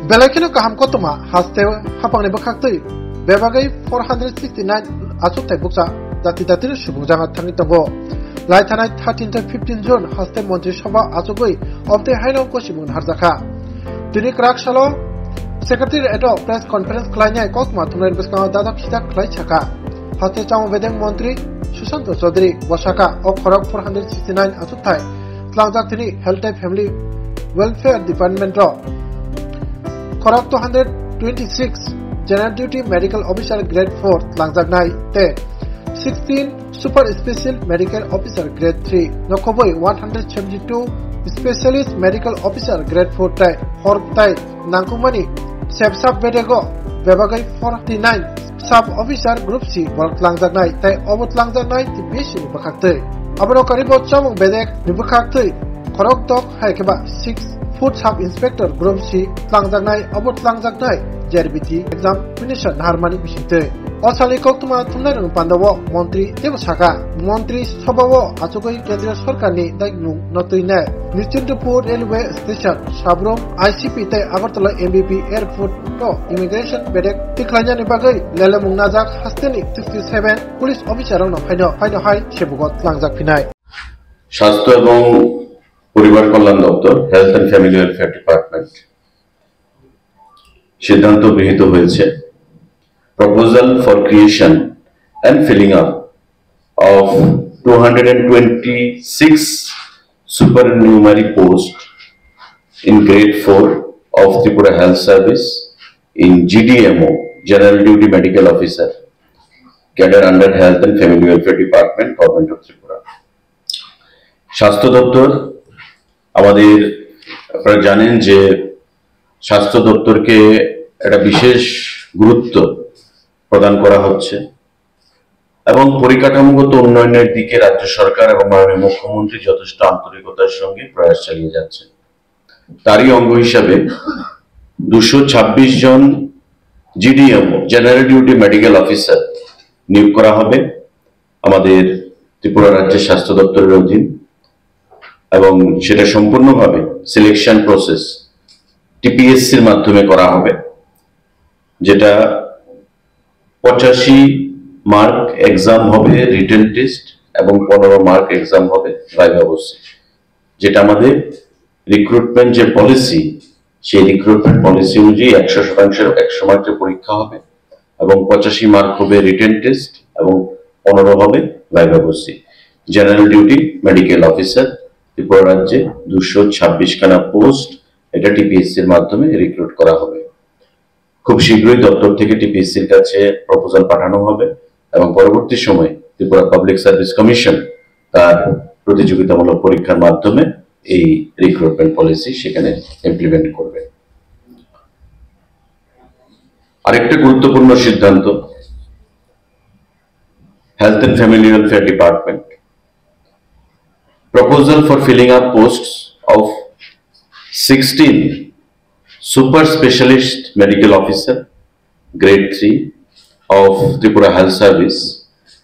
Belakino kaham kotoma haste hapangni bakhaktui bebagai 469 achutai buksa jati datir subungjanga thangi tongo laitanai 13 to 15 June haste Mantri Sabha achugui of the Haino Kosimun Harzaka Dini Kraksalo Secretary eto press conference khlainai kokma thumrai biskang dada khita khlai chaka haste chang vedeng Mantri Sushant Chaudhary Bosaka of Khorok 469 achutai tlangjak thini Health and Family Welfare Department ro Khorok 226 General Duty Medical Officer Grade 4 Tlangjagnai te 16 Super Special Medical Officer Grade 3 Nokoboi 172 Specialist Medical Officer Grade 4 tai Hortai Nangkumani Sepsap Bedego Bebagai 49 Sub Officer Group C Work Tlangjagnai tai Obot Tlangjagnai ti beshi bakakte Abano karibo chamung bedek nibakakte Khorok tok haikeba 6 Food Sub Inspector Group C Tlangjagnai Obot Tlangjagnai JRBT exam finisher Harmani Bishite Osali Koktuma Tunarung Pandawo Mantri Devasaka Mantri Sabawo Achugoi Kendriya Sarkarni Daigmung Notuine Nichintapur Railway Station Sabrom ICP te Agartala MBP Airport to Immigration Bedek Tiklanya Nibagai Lelamung Najak Hasteni 67 Police Officer no Haino Hai Shebugot Tlangjaak Pinai স্বাস্থ্য এবং পরিবার কল্যাণ দপ্তর health and family welfare department সিদ্ধান্ত গৃহীত হয়েছে proposal for creation and filling up of 226 supernumerary posts in grade 4 of Tripura Health Service in GDMO General Duty Medical Officer cadre under Health and Family Welfare Department Government of Tripura স্বাস্থ্য দপ্তর আমাদের আপনারা জানেন যে স্বাস্থ্য দপ্তরকে একটা বিশেষ গুরুত্ব প্রদান করা হচ্ছে এবং পরিকাঠামোগত উন্নয়নের দিকে রাজ্য সরকার এবং মাননীয় মুখ্যমন্ত্রী যথেষ্ট আন্তরিকতার সঙ্গে প্রয়াস চালিয়ে যাচ্ছেন তারই অঙ্গ হিসাবে 226 জন GDMO general duty medical officer নিয়োগ করা হবে আমাদের ত্রিপুরা রাজ্যের স্বাস্থ্য দপ্তরের অধীন এবং সেটা সম্পূর্ণভাবে সিলেকশন প্রসেস টিপিএসসির মাধ্যমে করা হবে যেটা 85 মার্ক এক্সাম হবে রিটেন টেস্ট এবং 15 মার্ক এক্সাম হবে ভাইভা বসে যেটা আমাদের রিক্রুটমেন্ট যে পলিসি সেই রিক্রুটমেন্ট পলিসি অনুযায়ী 100% 100 মার্কের পরীক্ষা হবে এবং 85 মার্ক হবে রিটেন টেস্ট এবং 15 হবে ভাইভা বসে general duty medical officer Tripura রাজ্যে 226 খানা পোস্ট এটা টিপিএসসি এর মাধ্যমে রিক্রুট করা হবে খুব শীঘ্রই দপ্তর থেকে টিপিএসসির কাছে প্রপোজাল পাঠানো হবে এবং পরবর্তী সময়ে ত্রিপুরা পাবলিক সার্ভিস কমিশন তার প্রতিযোগিতামূলক পরীক্ষার মাধ্যমে এই রিক্রুটমেন্ট পলিসি সেখানে ইমপ্লিমেন্ট করবে আরেকটা গুরুত্বপূর্ণ সিদ্ধান্ত health and family welfare department proposal for filling up posts of 16 Super Specialist Medical Officer Grade 3 of Tripura Health Service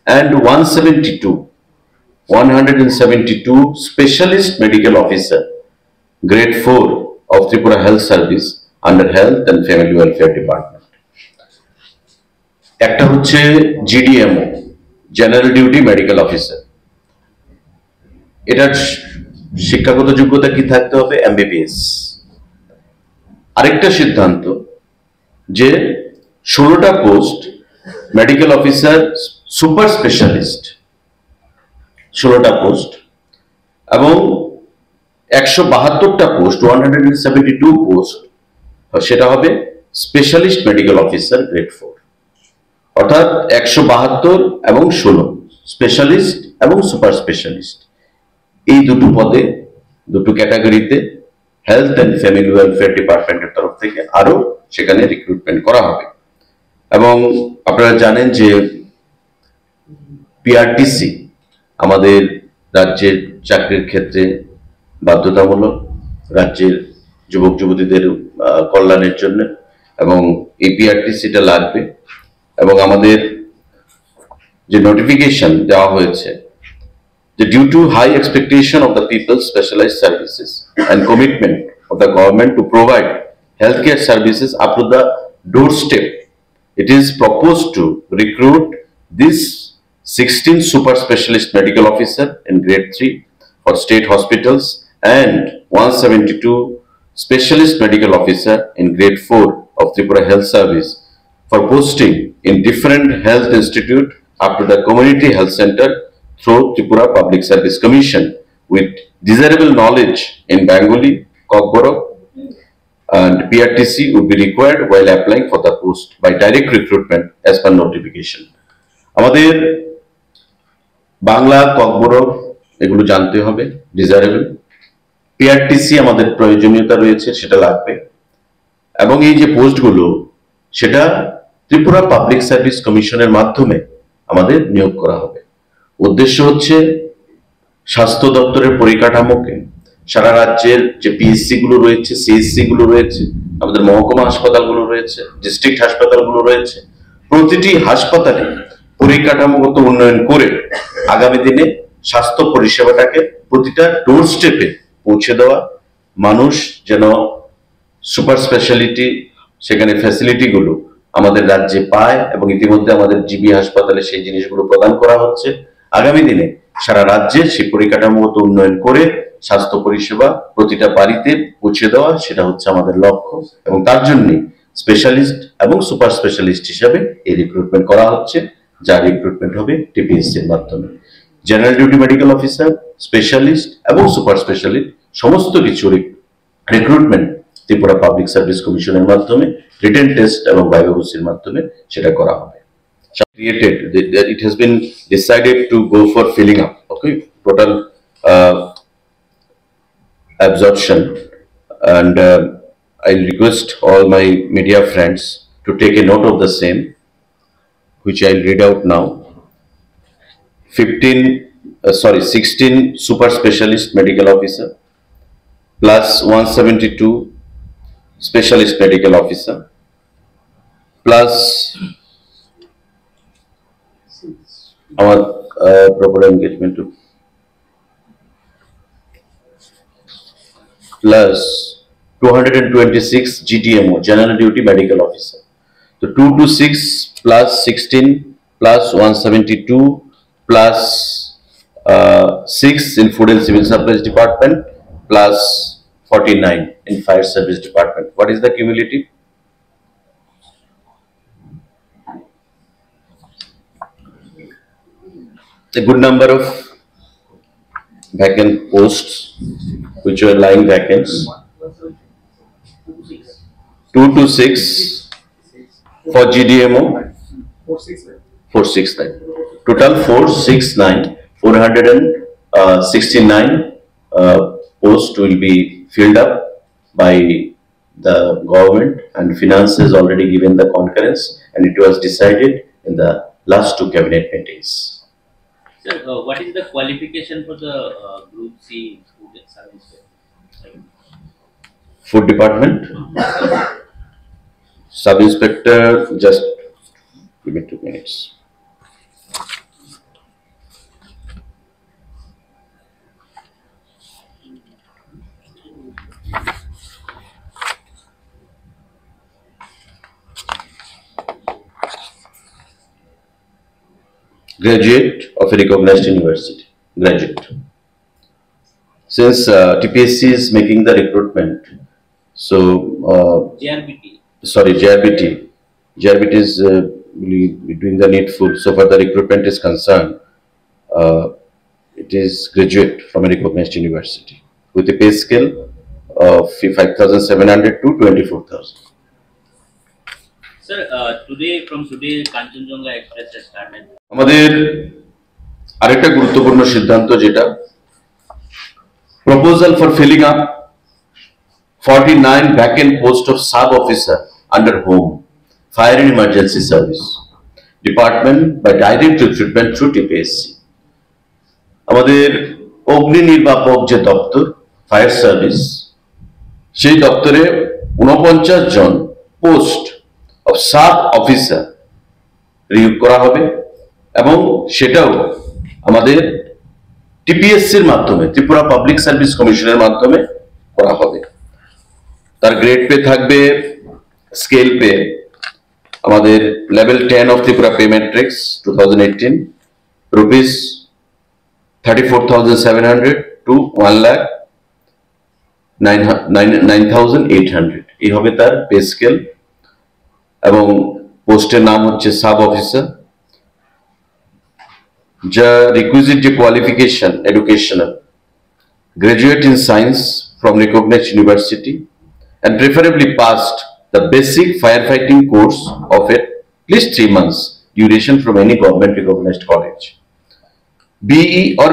and 172 Specialist Medical Officer Grade 4 of Tripura Health Service under Health and Family Welfare Department. একটা হচ্ছে GDMO General Duty Medical Officer এটার শিক্ষাগত যোগ্যতা কি থাকতে হবে MBBS আরেকটা সিদ্ধান্ত যে 16টা post medical officer super specialist 16টা পোস্ট এবং 172টা পোস্ট 172 পোস্ট সেটা হবে স্পেশালিস্ট মেডিকেল অফিসার গ্রেড 4 অর্থাৎ 172 এবং 16 স্পেশালিস্ট এবং সুপার স্পেশালিস্ট এই দুটো পদে দুটো ক্যাটাগরিতে হেলথ এন্ড ফ্যামিলি ওয়েলফেয়ার ডিপার্টমেন্টের তরফ থেকে আরো সেখানে রিক্রুটমেন্ট করা হবে এবং আপনারা জানেন যে পিআরটিসি আমাদের রাজ্যের চাকরির ক্ষেত্রে বাধ্যতামূলক রাজ্যের যুবক যুবতীদের কল্যাণের জন্য এবং এই পিআরটিসিটা লাগবে এবং আমাদের যে নোটিফিকেশন দেওয়া হয়েছে due to high expectation of the people's specialized services and commitment of the government to provide healthcare services up to the doorstep. It is proposed to recruit this 16 super specialist medical officer in grade 3 for state hospitals and 172 specialist medical officer in grade 4 of Tripura Health Service for posting in different health institute up to the community health center through Tripura Public Service Commission with desirable knowledge in Bengali, Kokborok, and PRTC would be required while applying for the post by direct recruitment as per notification. আমাদের বাংলা ককবরক এগুলো জানতে হবে, desirable. PRTC আমাদের প্রয়োজনীয়তা রয়েছে, সেটা লাগবে। এবং এই যে পোস্টগুলো সেটা ত্রিপুরা পাবলিক সার্ভিস কমিশনের মাধ্যমে আমাদের নিয়োগ করা হবে। উদ্দেশ্য হচ্ছে স্বাস্থ্য দপ্তরের পরিকাঠামোকে সারা রাজ্যের যে পিএসসি গুলো রয়েছে, সিএসসি গুলো রয়েছে, আমাদের মহকুমা হাসপাতালগুলো রয়েছে, ডিস্ট্রিক্ট হাসপাতালগুলো রয়েছে, প্রতিটি হাসপাতালে পরিকাঠামোগত উন্নয়ন করে আগামী দিনে স্বাস্থ্য পরিষেবাটাকে প্রতিটা ডোর স্টেপে পৌঁছে দেওয়া, মানুষ যেন সুপার স্পেশালিটি সেখানে ফ্যাসিলিটি গুলো আমাদের রাজ্যে পায় এবং ইতিমধ্যে আমাদের জিবি হাসপাতালে সেই জিনিসগুলো প্রদান করা হচ্ছে। আগামী দিনে সারা রাজ্যে সেই পরিকাঠামোগত উন্নয়ন করে স্বাস্থ্য পরিষেবা প্রতিটা বাড়িতে পৌঁছে দেওয়া, সেটা হচ্ছে আমাদের লক্ষ্য। এবং তার জন্য স্পেশালিস্ট এবং সুপার স্পেশালিস্ট হিসাবে এই রিক্রুটমেন্ট করা হচ্ছে, যা রিক্রুটমেন্ট হবে টিপিএসসি এর মাধ্যমে। General duty medical officer, specialist এবং সুপার স্পেশালিস্ট সমস্ত কিছু রিক্রুটমেন্ট ত্রিপুরা পাবলিক সার্ভিস কমিশনের মাধ্যমে রিটেন টেস্ট এবং ভাইভাবুসির মাধ্যমে সেটা করা হবে। Created that it has been decided to go for filling up, okay, total absorption, and I'll request all my media friends to take a note of the same, which I'll read out now. 16 super specialist medical officer plus 172 specialist medical officer plus our proper engagement to plus 226 GDMO, General Duty Medical Officer. So 226 plus 16 plus 172 plus 6 in Food and Civil Supplies Department plus 49 in Fire Service Department. What is the cumulative? A good number of vacant posts which were lying vacant. 226 for GDMO, 469. Total 469 posts will be filled up by the government, and finance has already given the concurrence, and it was decided in the last 2 cabinet meetings. Sir, what is the qualification for the Group C food service? Food Department, Sub Inspector, just give me 2 minutes. Graduate of a recognized university, graduate. Since TPSC is making the recruitment, so JRBT. Sorry, JRBT is doing the needful. So far the recruitment is concerned, it is graduate from a recognized university with a pay scale of 5,700 to 24,000. Sir, from today, Kanchenjunga Express has started. আমাদের আরেকটা গুরুত্বপূর্ণ সিদ্ধান্ত, যেটা proposal for filling up 49 vacant post of sub officer under home fire and emergency service department by direct recruitment through TPSC. আমাদের অগ্নি নির্বাপক যে দপ্তর fire service, সেই দপ্তরে 49 জন পোস্ট অফ সাব অফিসার নিয়োগ করা হবে, এবং সেটাও আমাদের টিপিএসসির মাধ্যমে, ত্রিপুরা পাবলিক সার্ভিস কমিশনের মাধ্যমে করা হবে। তার গ্রেড পে থাকবে স্কেল পে আমাদের level 10 of Tripura pay matrix 2018 rupees 34,700 to 1,09,800 এই হবে তার পে স্কেল এবং পোস্টের নাম হচ্ছে সাব অফিসার যা রিকুইজিট যে qualification educational graduate in science from recognized university and preferably passed the basic firefighting course of at least 3 months duration from any government recognized college. BE or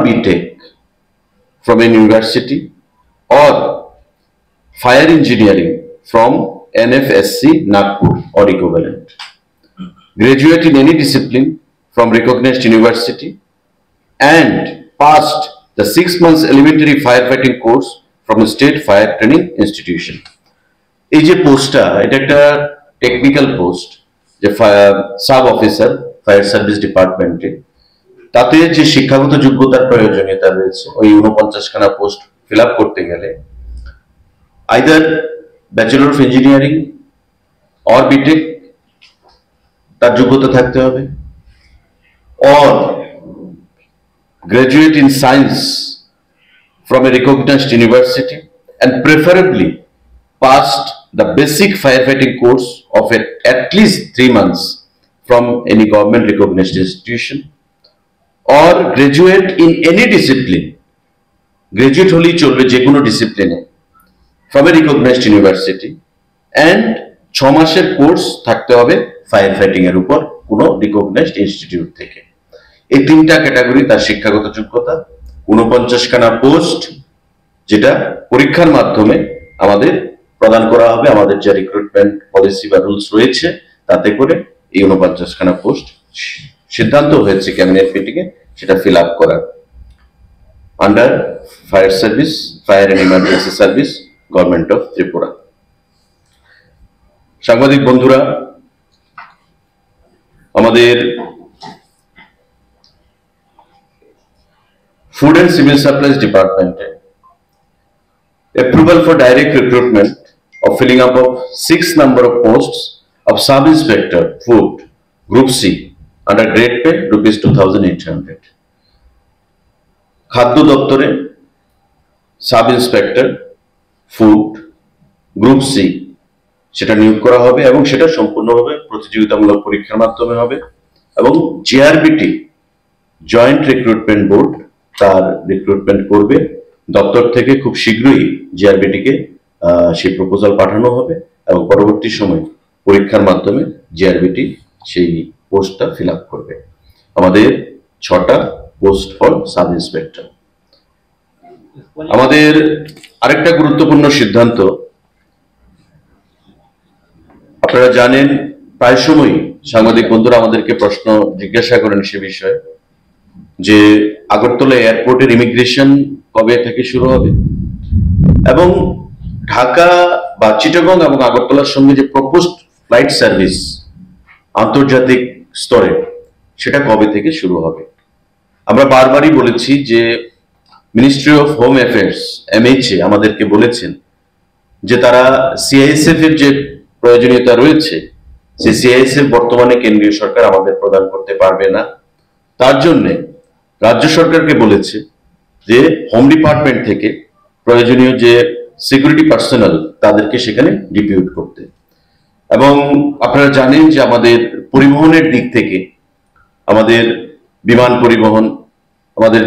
BTech from an university or fire engineering from NFSC Nagpur or equivalent. Graduate in any discipline from recognized university and passed the 6 months elementary firefighting course from a state fire training institution. এই যে পোস্টটা এটা একটা technical post যে sub officer fire service ডিপার্টমেন্টে তাতে যে শিক্ষাগত যোগ্যতার প্রয়োজনীয়তা রয়েছে ওই 49খানা পোস্ট ফিল আপ করতে গেলে either bachelor of engineering or B Tech তার যোগ্যতা থাকতে হবে or graduate in science from a recognized university and preferably passed the basic firefighting course of at least 3 months from any government recognized institution or graduate in any discipline graduate holi cholbe je kono discipline from a recognized university and 6 মাসের course থাকতে হবে ফায়ারফাইটিং এর উপর কোনো recognized institute থেকে এই তিনটা category তার শিক্ষাগত যোগ্যতা 49খানা পোস্ট যেটা পরীক্ষার মাধ্যমে আমাদের প্রদান করা হবে আমাদের যে রিক্রুটমেন্ট পলিসি বা রুলস রয়েছে তাতে করে এই 49খানা পোস্ট সিদ্ধান্ত হয়েছে ক্যাবিনেট মিটিং এ সেটা ফিল আপ করার under fire service fire and emergency service government of Tripura. সাংবাদিক বন্ধুরা আমাদের Food and Civil Supplies Department approval for direct recruitment of filling up of 6 number of posts of Sub Inspector Food Group C under grade pay rupees 2,800. খাদ্য দপ্তরে sub inspector food group C সেটা নিয়োগ করা হবে এবং সেটা সম্পূর্ণভাবে প্রতিযোগিতামূলক পরীক্ষার মাধ্যমে হবে এবং জিআরবিটি জয়েন্ট রিক্রুটমেন্ট বোর্ড তার রিক্রুটমেন্ট করবে দপ্তর থেকে খুব শীঘ্রই জিআরবিটিকে সেই প্রপোজাল পাঠানো হবে এবং পরবর্তী সময়ে পরীক্ষার মাধ্যমে জিআরবিটি সেই পোস্টটা ফিল আপ করবে আমাদের 6টা পোস্ট ফর সাব ইন্সপেক্টর। আমাদের আরেকটা গুরুত্বপূর্ণ সিদ্ধান্ত আপনারা জানেন প্রায় সময়ই সাংবাদিক বন্ধুরা আমাদেরকে প্রশ্ন জিজ্ঞাসা করেন সে বিষয়ে যে আগরতলা এয়ারপোর্টের ইমিগ্রেশন কবে থেকে শুরু হবে এবং ঢাকা বা চিটাগং এবং আগরতলার সঙ্গে যে প্রপোজড ফ্লাইট সার্ভিস আন্তর্জাতিক স্তরে সেটা কবে থেকে শুরু হবে। আমরা বারবারই বলেছি যে ministry of home affairs MHA আমাদেরকে বলেছেন যে তারা সিআইএসএফ এর যে প্রয়োজনীয়তা রয়েছে সেই সিআইএসএফ বর্তমানে কেন্দ্রীয় সরকার আমাদের প্রদান করতে পারবে না তার জন্য রাজ্য সরকারকে বলেছে যে হোম ডিপার্টমেন্ট থেকে প্রয়োজনীয় যে সিকিউরিটি পার্সোনাল তাদেরকে সেখানে ডিপিউট করতে এবং আপনারা জানেন যে আমাদের পরিবহনের দিক থেকে আমাদের বিমান পরিবহন আমাদের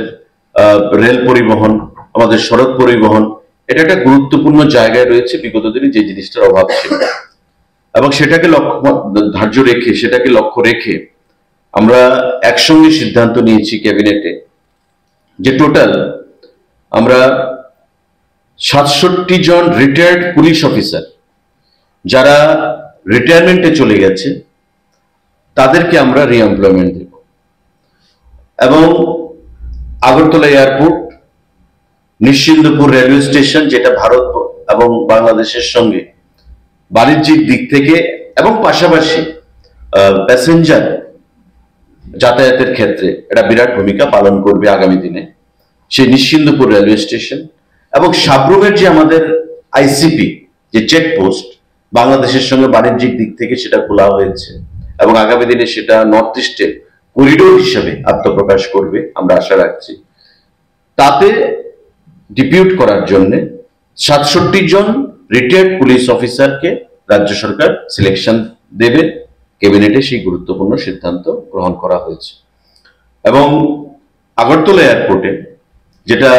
রেল পরিবহন আমাদের সড়ক পরিবহন এটা একটা গুরুত্বপূর্ণ জায়গায় রয়েছে বিগত দিনে যে জিনিসটার অভাব ছিল এবং সেটাকে লক্ষ্য রেখে আমরা একসঙ্গে সিদ্ধান্ত নিয়েছি ক্যাবিনেটে যে টোটাল আমরা 67 জন রিটায়ার্ড পুলিশ অফিসার যারা রিটায়ারমেন্টে চলে গেছে তাদেরকে আমরা রিএমপ্লয়মেন্ট দেব এবং Agartala airport Nischindapur railway station যেটা ভারত এবং বাংলাদেশের সঙ্গে বাণিজ্যিক দিক থেকে এবং পাশাপাশি প্যাসেঞ্জার যাতায়াতের ক্ষেত্রে এটা বিরাট ভূমিকা পালন করবে আগামী দিনে সেই নিশ্চিন্দপুর রেলওয়ে স্টেশন এবং সাবরুমের যে আমাদের আইসিপি যে চেকপোস্ট বাংলাদেশের সঙ্গে বাণিজ্যিক দিক থেকে সেটা খোলা হয়েছে এবং আগামী দিনে সেটা নর্থ ইস্টের করিডোর হিসেবে আত্মপ্রকাশ করবে আমরা আশা রাখছি। তাতে ডিপিউট করার জন্য 67 জন রিটায়ার্ড পুলিশ অফিসারকে রাজ্য সরকার সিলেকশন দেবে। ক্যাবিনেটে সেই গুরুত্বপূর্ণ সিদ্ধান্ত গ্রহণ করা হয়েছে এবং আগরতলা এয়ারপোর্টে যেটা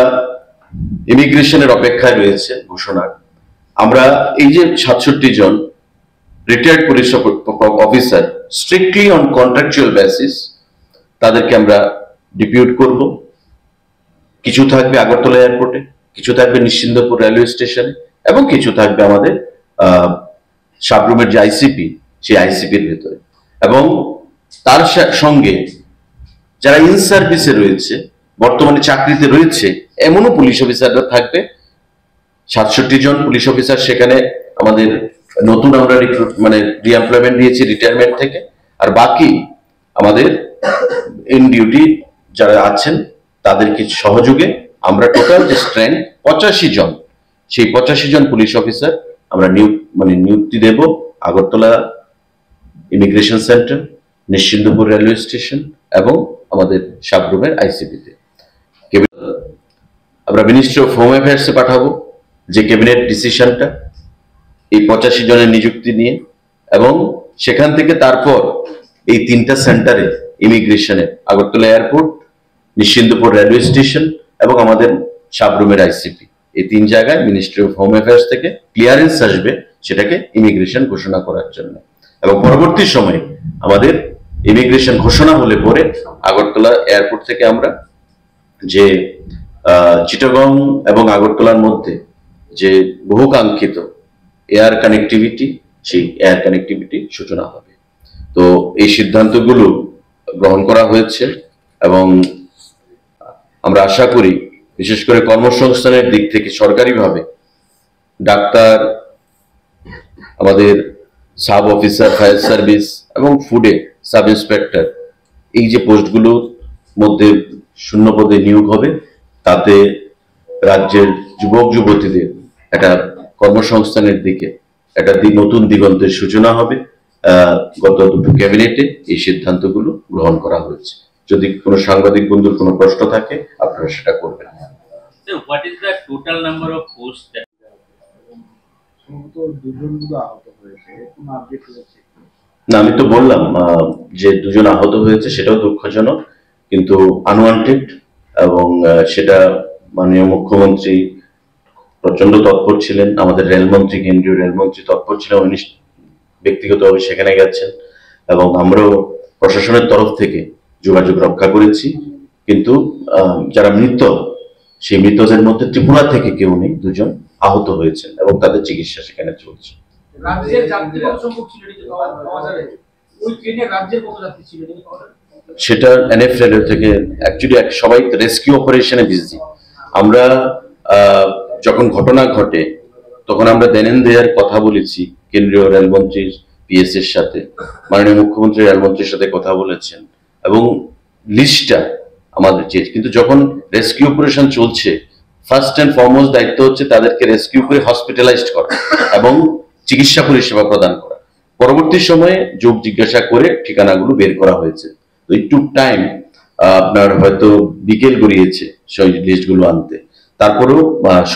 ইমিগ্রেশনের অপেক্ষায় রয়েছে ঘোষণার, আমরা এই যে 67 জন retired police officer strictly on contractual basis তাদেরকে আমরা ডিপিউট করব। কিছু থাকবে আগরতলা এয়ারপোর্টে, কিছু থাকবে নিশ্চিন্দপুর রেলওয়ে স্টেশনে এবং কিছু থাকবে আমাদের সাবরুমের যে আইসিপি সেই আইসিপির ভেতরে। এবং তার সঙ্গে যারা ইন সার্ভিসে রয়েছে, বর্তমানে চাকরিতে রয়েছে এমনও পুলিশ অফিসাররা থাকবে। 67 জন পুলিশ অফিসার সেখানে আমাদের নতুন আমরা রিএমপ্লয়মেন্ট দিয়েছি রিটায়ারমেন্ট থেকে, আর বাকি আমাদের ইন ডিউটি যারা আছেন তাদেরকে সহযোগে আমরা টোটাল যে স্ট্রেংথ 85 জন, সেই 85 জন পুলিশ অফিসার আমরা নিযুক্তি দেব Agartala immigration centre, Nischindapur railway station এবং আমাদের সাবরুমের আইসিপিতে। আমরা মিনিস্ট্রি অফ হোম অ্যাফেয়ার্সে পাঠাবো যে ক্যাবিনেট ডিসিশনটা এই 85 জনের নিযুক্তি নিয়ে, এবং সেখান থেকে তারপর এই 3টা সেন্টারে ইমিগ্রেশনে Agartala airport, Nischindapur railway station এবং আমাদের সাবরুমের আইসিপি, এই 3 জায়গায় মিনিস্ট্রি অফ হোম অ্যাফেয়ার্স থেকে ক্লিয়ারেন্স আসবে সেটাকে ইমিগ্রেশন ঘোষণা করার জন্য। এবং পরবর্তী সময়ে আমাদের ইমিগ্রেশন ঘোষণা হলে পরে আগরতলা এয়ারপোর্ট থেকে আমরা যে চিটাগং এবং আগরতলার মধ্যে যে বহুকাঙ্ক্ষিত এয়ার কানেক্টিভিটি, সেই এয়ার কানেক্টিভিটি সূচনা হবে। তো এই সিদ্ধান্তগুলো গ্রহণ করা হয়েছে এবং আমরা আশা করি বিশেষ করে কর্মসংস্থানের দিক থেকে সরকারিভাবে ডাক্তার, আমাদের সাব অফিসার ফায়ার সার্ভিস এবং ফুডে সাব ইন্সপেক্টর, এই যে পোস্টগুলোর মধ্যে শূন্য পদে নিয়োগ হবে, তাতে রাজ্যের যুবক যুবতীদের একটা কর্মসংস্থানের দিকে একটা নতুন দিগন্তের সূচনা হবে। গত দুটো ক্যাবিনেটে এই সিদ্ধান্তগুলো গ্রহণ করা হয়েছে। যদি কোনো সাংবাদিক বন্ধুর কোনো প্রশ্ন থাকে আপনারা সেটা করবেন। What is the total number of posts that না, আমি তো বললাম যে 2 জন আহত হয়েছে, সেটাও দুঃখজনক কিন্তু আনওয়ান্টেড, এবং সেটা মাননীয় মুখ্যমন্ত্রী প্রচন্ড তৎপর ছিলেন, আমাদের রেলমন্ত্রী, কেন্দ্রীয় রেলমন্ত্রী তৎপর ছিলেন, উনি ব্যক্তিগতভাবে সেখানে গেছেন এবং আমরাও প্রশাসনের তরফ থেকে যোগাযোগ রক্ষা করেছি। কিন্তু যারা মৃত, সেই মৃতদের মধ্যে ত্রিপুরা থেকে কেউ নেই, 2 জন আহত হয়েছেন এবং তাদের চিকিৎসা সেখানে চলছে। সেটা এনএফ রেলওয়ে থেকে অ্যাকচুয়ালি সবাই রেস্কিউ অপারেশনে বিজি। আমরা যখন ঘটনা ঘটে তখন আমরা দেনেন দেয়ার কথা বলেছি কেন্দ্রীয় রেলমন্ত্রীর পিএস এর সাথে, মাননীয় মুখ্যমন্ত্রী রেলমন্ত্রীর সাথে কথা বলেছেন এবং লিস্টটা আমাদের চেয়েছে। কিন্তু যখন রেস্কিউ অপারেশন চলছে, ফার্স্ট অ্যান্ড ফরমোস্ট দায়িত্ব হচ্ছে তাদেরকে রেস্কিউ করে হসপিটালাইজড করা এবং চিকিৎসা পরিষেবা প্রদান করা। পরবর্তী সময়ে যোগ জিজ্ঞাসা করে ঠিকানাগুলো বের করা হয়েছে। তো একটু টাইম আপনার হয়তো বিকেল গড়িয়েছে সেই লিস্টগুলো আনতে, তারপরেও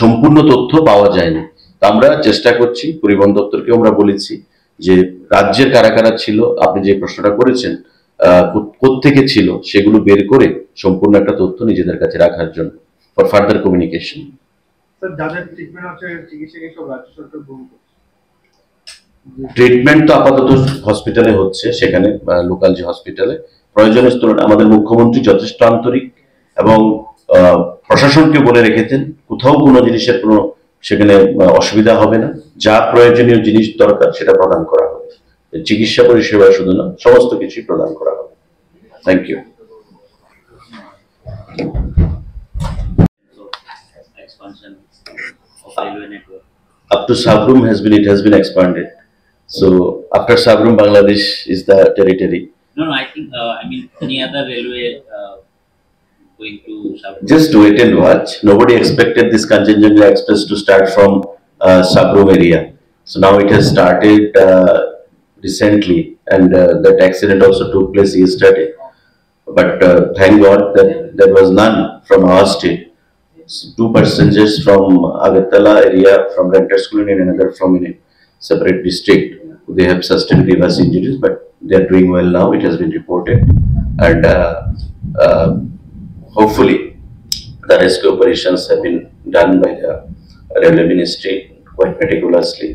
সম্পূর্ণ তথ্য পাওয়া যায়নি। তো আমরা চেষ্টা করছি, পরিবহন দপ্তরকে আমরা বলেছি যে রাজ্যের কারা কারা ছিল, আপনি যে প্রশ্নটা করেছেন কোত্থেকে ছিল, সেগুলো বের করে সম্পূর্ণ একটা তথ্য নিজেদের কাছে রাখার জন্য ফর ফার্দার কমিউনিকেশন। ট্রিটমেন্ট তো আপাতত হসপিটালে হচ্ছে, সেখানে লোকাল যে হসপিটালে প্রয়োজনের তুলনায় আমাদের মুখ্যমন্ত্রী যথেষ্ট আন্তরিক এবং প্রশাসনকে বলে রেখেছেন কোথাও কোনো জিনিসের কোনো সেখানে অসুবিধা হবে না, যা প্রয়োজনীয় জিনিস দরকার সেটা প্রদান করা হবে। চিকিৎসা পরিষেবা শুধু না, সমস্ত কিছুই প্রদান করা হবে। Thank you. expansion of railway network? Up to Sabrum has been expanded. So after Sabrum, Bangladesh is the territory. No, I think I mean any other railway going to Sabroom? Just wait and watch. Nobody expected this Kanchenjunga Express to start from Sabroom area. So now it has started recently, and that accident also took place yesterday. But thank God that there was none from our state. Two passengers from Agartala area, from Rental School, and another from a separate district. They have sustained grievous injuries, but they are doing well now. It has been reported, and hopefully the rescue operations have been done by the Railway Ministry quite meticulously.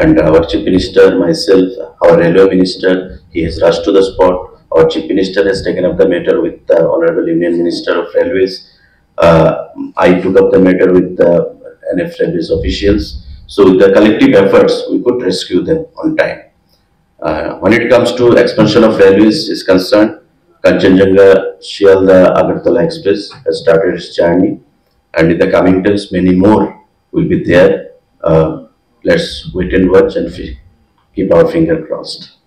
And our Chief Minister, myself, our Railway Minister, he has rushed to the spot. Our Chief Minister has taken up the matter with the Honorable Union Minister of Railways. I took up the matter with the NF Railways officials. So with the collective efforts, we could rescue them on time. When it comes to expansion of railways is concerned, Kanchenjunga Shialda Agartala Express has started its journey, and in the coming times, many more will be there. Let's wait and watch and keep our finger crossed.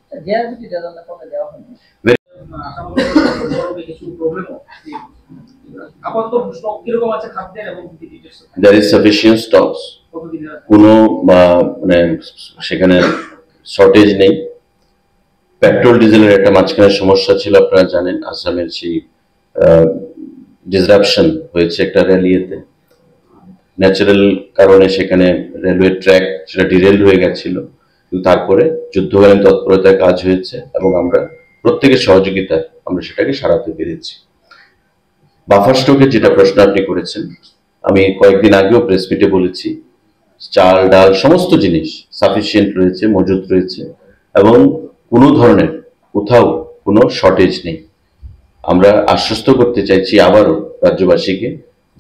There is sufficient stocks. কোনো মানে সেখানে shortage নেই। Petrol ডিজেলের একটা মাঝখানে সমস্যা ছিল, আপনারা জানেন, আসামের সেই ডিসরাপশন হয়েছে একটা রেলিয়েতে, ন্যাচারাল কারণে সেখানে রেলওয়ে ট্র্যাক সেটা ডিরেল হয়ে গেছিল, কিন্তু তারপরে যুদ্ধকালীন তৎপরতায় কাজ হয়েছে এবং আমরা প্রত্যেকের সহযোগিতায় আমরা সেটাকে সারাতে পেরেছি। বাফার স্টকের যেটা প্রশ্ন আপনি করেছেন, আমি কয়েকদিন আগেও প্রেস মিটে বলেছি, চাল ডাল সমস্ত জিনিস সাফিসিয়েন্ট রয়েছে, মজুদ রয়েছে, এবং কোনো ধরনের কোথাও কোনো শর্টেজ নেই। আমরা আশ্বস্ত করতে চাইছি আবারও রাজ্যবাসীকে,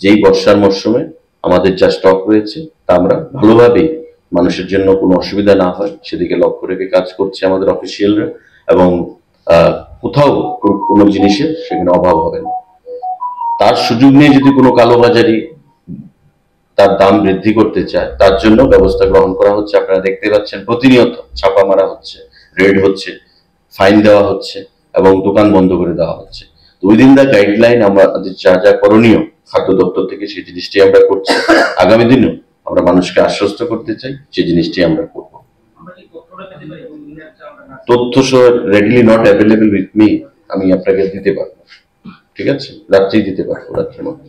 যেই বর্ষার মরশুমে আমাদের যা স্টক রয়েছে তা আমরা ভালোভাবেই মানুষের জন্য কোনো অসুবিধা না হয় সেদিকে লক্ষ্য রেখে কাজ করছে আমাদের অফিসিয়ালরা, এবং কোথাও কোনো জিনিসের সেখানে অভাব হবে না। তার সুযোগ নিয়ে যদি কোনো কালোবাজারি তার দাম বৃদ্ধি করতে চায়, তার জন্য ব্যবস্থা গ্রহণ করা হচ্ছে। আপনারা দেখতে পাচ্ছেন প্রতিনিয়ত ছাপা মারা হচ্ছে, রেড হচ্ছে, ফাইন দেওয়া হচ্ছে এবং দোকান বন্ধ করে দেওয়া হচ্ছে। তো উইদিন দ্য গাইডলাইন আমাদের যা যা করণীয় খাদ্য দপ্তর থেকে সেই জিনিসটি আমরা করছি। আগামী দিনেও আমরা মানুষকে আশ্বস্ত করতে চাই, সেই জিনিসটি আমরা করব। তথ্য readily not available with me, আমি আপনাকে দিতে পারবো, ঠিক আছে, রাত্রেই দিতে পারবো, রাত্রের মধ্যে।